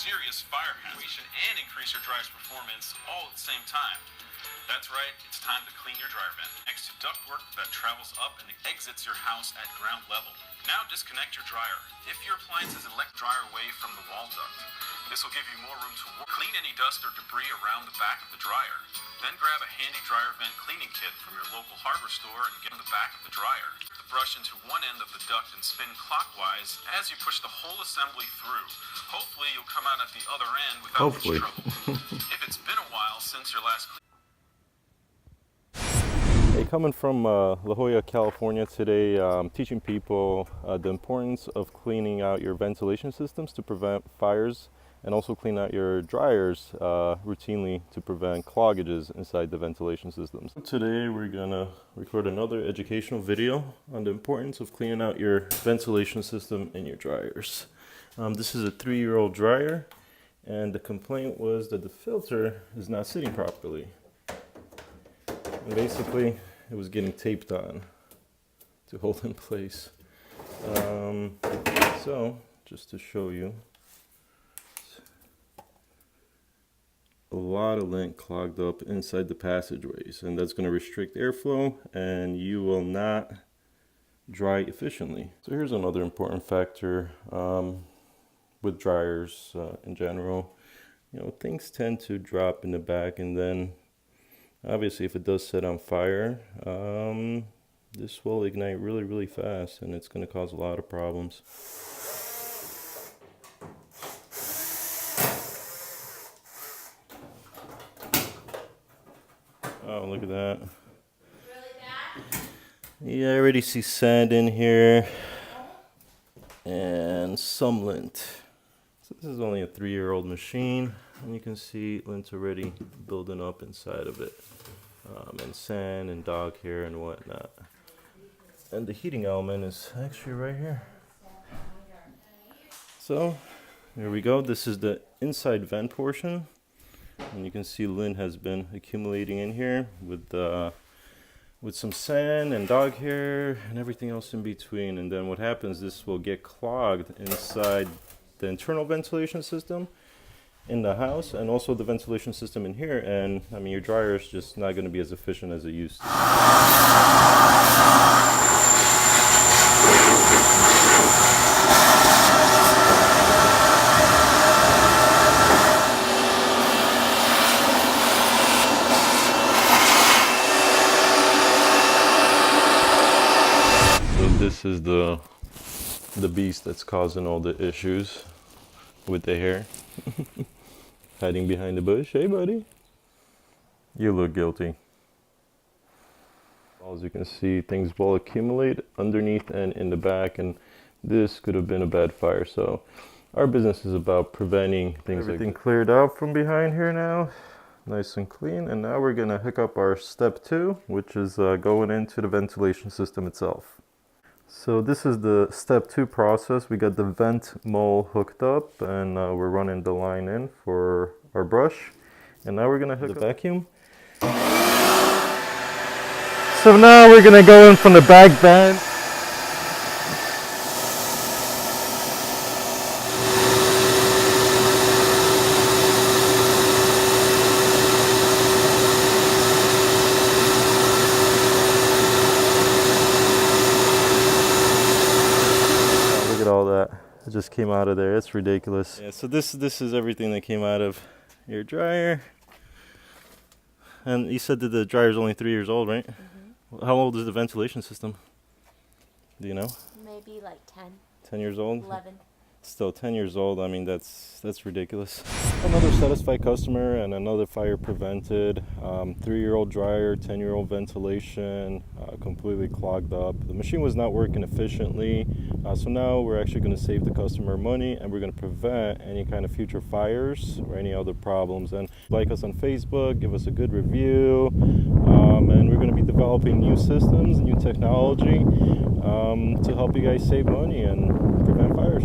serious fire hazard and increase your dryer's performance all at the same time. That's right, it's time to clean your dryer vent next to ductwork that travels up and exits your house at ground level. Now disconnect your dryer. If your appliances elect dryer away from the wall duct, this will give you more room to work. Clean any dust or debris around the back of the dryer. Then grab a handy dryer vent cleaning kit from your local hardware store and get on the back of the dryer. Put the brush into one end of the duct and spin clockwise as you push the whole assembly through. Hopefully you'll come out at the other end without much trouble. If it's been a while since your last clean. Hey, coming from La Jolla, California today, teaching people the importance of cleaning out your ventilation systems to prevent fires, and also clean out your dryers routinely to prevent cloggages inside the ventilation systems. Today we're gonna record another educational video on the importance of cleaning out your ventilation system in your dryers. This is a 3-year-old dryer, and the complaint was that the filter is not sitting properly. And basically, it was getting taped on to hold in place. So, just to show you, a lot of lint clogged up inside the passageways, and that's going to restrict airflow, and you will not dry efficiently. So here's another important factor with dryers in general. You know, things tend to drop in the back, and then obviously, if it does set on fire, this will ignite really fast, and it's going to cause a lot of problems. Oh, look at that. Really bad? Yeah, I already see sand in here and some lint. So this is only a 3-year-old machine, and you can see lint's already building up inside of it, and sand and dog hair and whatnot. And the heating element is actually right here. So here we go. This is the inside vent portion, and you can see lint has been accumulating in here with some sand and dog hair and everything else in between. And then what happens, this will get clogged inside the internal ventilation system in the house, and also the ventilation system in here, and I mean your dryer is just not going to be as efficient as it used to. So this is the beast that's causing all the issues with the hair. Hiding behind the bush. Hey, buddy. You look guilty. As you can see, things will accumulate underneath and in the back, and this could have been a bad fire. So our business is about preventing things. Everything like cleared out from behind here now. Nice and clean. And now we're going to hook up our step 2, which is going into the ventilation system itself. So this is the step 2 process. We got the vent mole hooked up, and we're running the line in for our brush. And now we're gonna hook the vacuum. So now we're gonna go in from the back vent. All that it just came out of there. It's ridiculous. Yeah, so this is everything that came out of your dryer. And you said that the dryer is only 3 years old, right? Mm-hmm. How old is the ventilation system? Do you know? Maybe like 10. 10 years old? 11. Still 10 years old. I mean, that's ridiculous. Another satisfied customer and another fire prevented. 3-year-old dryer, 10-year-old ventilation, completely clogged up. The machine was not working efficiently. So now we're actually going to save the customer money, and we're going to prevent any kind of future fires or any other problems. And like us on Facebook, give us a good review. And we're going to be developing new systems, new technology to help you guys save money and prevent fires.